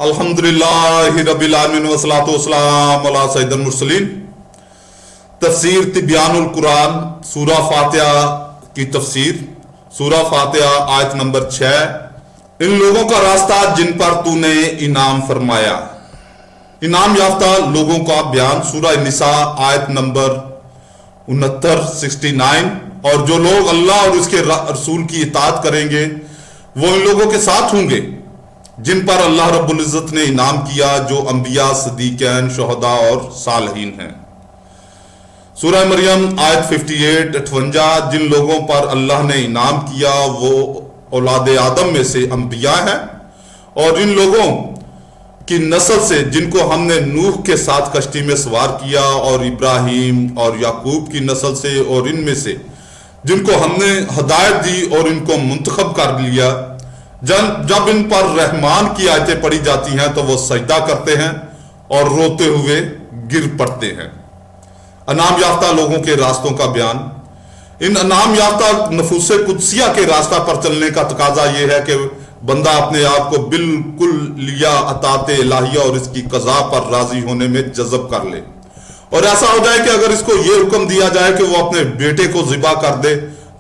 अल्हम्दुलिल्लाहि रब्बिल आलमीन वस्सलातु वस्सलाम अला सय्यिदिल मुरसलीन। तफसीर तिब्यानुल कुरान सूरा फातिहा की तफसीर। सूरा फातिहा आयत नंबर 6। इन लोगों का रास्ता जिन पर तूने इनाम फरमाया। इनाम याफ्ता लोगों का बयान। सूरा निसा आयत नंबर 69। और जो लोग अल्लाह और उसके रसूल की इताअत करेंगे वो इन लोगों के साथ होंगे जिन पर अल्लाह रब्बुल इज्जत ने इनाम किया, जो अंबिया, सदीक़ीन, शुहदा और सालहीन हैं। सूरह मरियम आयत 58। जिन लोगों पर अल्लाह ने इनाम किया वो औलाद आदम में से अंबिया हैं और इन लोगों की नस्ल से जिनको हमने नूह के साथ कश्ती में सवार किया, और इब्राहिम और याकूब की नस्ल से, और इनमें से जिनको हमने हदायत दी और इनको मुंतखब कर लिया। जब इन पर रहमान की आयतें पढ़ी जाती हैं तो वो सजदा करते हैं और रोते हुए गिर पड़ते हैं। अनाम याफ्ता लोगों के रास्तों का बयान। इन अनाम याफ्ता नफूसे कुदसिया के रास्ता पर चलने का तकाजा यह है कि बंदा अपने आप को बिल्कुल लिया अताते इलाहिया और इसकी कज़ा पर राजी होने में जज़ब कर ले, और ऐसा हो जाए कि अगर इसको यह हुक्म दिया जाए कि वो अपने बेटे को ज़िबा कर दे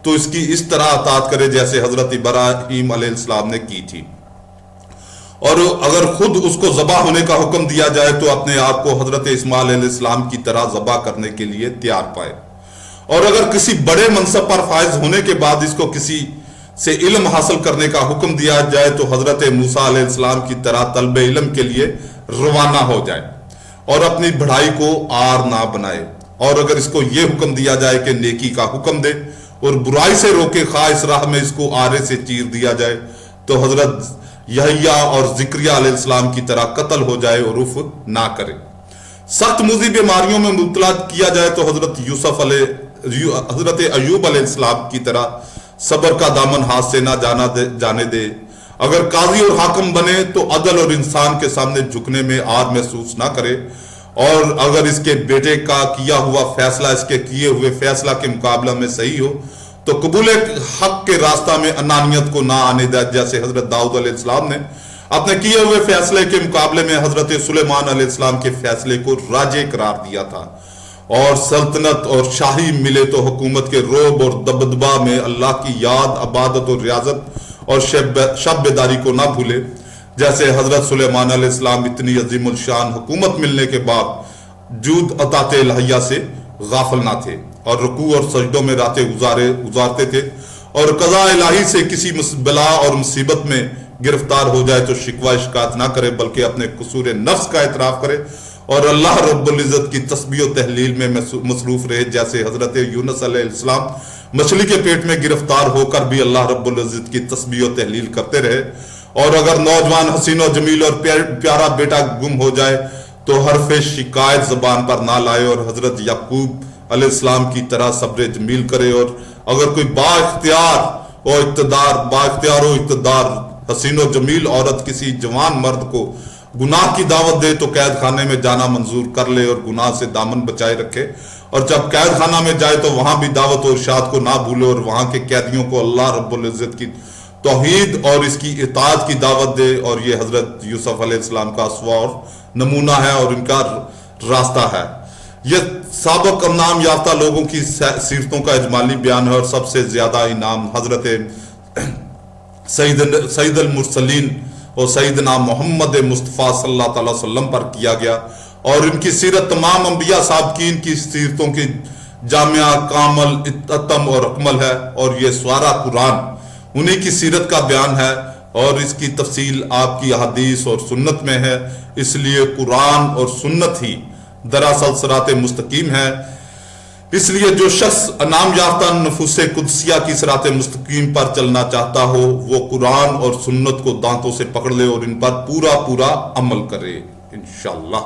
तो इसकी इस तरह अतात करे जैसे हजरत इब्राहीम अलैहिस्सलाम ने की थी, और अगर खुद उसको ज़बा होने का हुक्म दिया जाए तो अपने आप को हजरत इस्माइल अलैहिस्सलाम की तरह ज़बा करने के लिए तैयार पाए। और अगर किसी बड़े मनसब पर फायज होने के बाद इसको किसी से इल्म हासिल करने का हुक्म दिया जाए तो हजरत मूसा अलैहिस्सलाम की तरह तलब इल्म के लिए रवाना हो जाए और अपनी बढ़ाई को आर ना बनाए। और अगर इसको यह हुक्म दिया जाए कि नेकी का हुक्म दे और बुराई से रोके, खा इस राह में इसको आरे से चीर दिया जाए तो हजरत यहया और ज़िक्रिया अलैहिस्सलाम की तरह कत्ल हो जाए और उफ ना करे। सख्त मुज़ी बीमारियों में मुब्तला किया जाए तो हजरत अय्यूब अलैहिस्सलाम की तरह सब्र का दामन हाथ से ना जाने दे। अगर काजी और हाकम बने तो अदल और इंसान के सामने झुकने में आर महसूस ना करे, और अगर इसके बेटे का किया हुआ फैसला इसके किए हुए फैसला के मुकाबला में सही हो तो कबूल हक के रास्ता में अनानियत को ना आने दे, जैसे हजरत दाऊद अलैहिस्सलाम ने अपने किए हुए फैसले के मुकाबले में हजरत सुलेमान अलैहिस्सलाम के फैसले को राजे करार दिया था। और सल्तनत और शाही मिले तो हुकूमत के रोब और दबदबा में अल्लाह की याद, अबादत और रियाजत और शब बेदारी को ना भूले, जैसे हजरत सुलेमान अलैहिस्सलाम इतनी अजीमुल शान हुकूमत मिलने के बावजूद अताते इलाहिया से गाफिल ना थे और रुकू और सजदों में रातें गुजारते थे, और कज़ा इलाही से किसी बला और मुसीबत में गिरफ्तार हो जाए तो शिकवा शिकायत ना करे बल्कि अपने कसूर नफ्स का एतराफ करे और अल्लाह रब्बुल इज्जत की तस्बीह और तहलील में मसरूफ रहे, जैसे हजरत यूनुस अलैहिस्सलाम मछली के पेट में गिरफ्तार होकर भी अल्लाह रब्बुल इज्जत की तस्बीह और तहलील करते रहे। और अगर नौजवान हसीन और जमील और प्यारा बेटा गुम हो जाए तो हरफ शिकायत जबान पर ना लाए और हजरत याकूब अलैहिस्सलाम की तरह सब्र जमील करे। और अगर कोई बाइख्तियार और इक़्तिदार हसीन और जमील औरत किसी जवान मर्द को गुनाह की दावत दे तो कैद खाने में जाना मंजूर कर ले और गुनाह से दामन बचाए रखे, और जब कैद खाना में जाए तो वहां भी दावत और इरशाद को ना भूले और वहां के कैदियों को अल्लाह रब्बुल इज्जत की तौहीद और इसकी इताअत की दावत दे। और ये हजरत यूसुफ अलैहिस्सलाम का अस्वा और नमूना है और इनका रास्ता है। यह साबक इनाम याफ्ता लोगों की सीरतों का इजमाली बयान है, और सबसे ज्यादा इनाम हजरत सैयदुल मुरसलीन और सैयदना मोहम्मद मुस्तफ़ा सल्लल्लाहु अलैहि वसल्लम पर किया गया, और इनकी सीरत तमाम अंबिया साबकीन की सीरतों की जामिया कामल इत्तम और अकमल है, और ये सारा कुरान उन्हीं की सीरत का बयान है और इसकी तफसील आपकी हदीस और सुन्नत में है। इसलिए कुरान और सुन्नत ही दरअसल सिरात मुस्तकीम है। इसलिए जो शख्स अनाम याफ्ता नफूसे कुदसिया की सिरात मुस्तकीम पर चलना चाहता हो वो कुरान और सुन्नत को दांतों से पकड़ ले और इन पर पूरा अमल करे इंशाअल्लाह।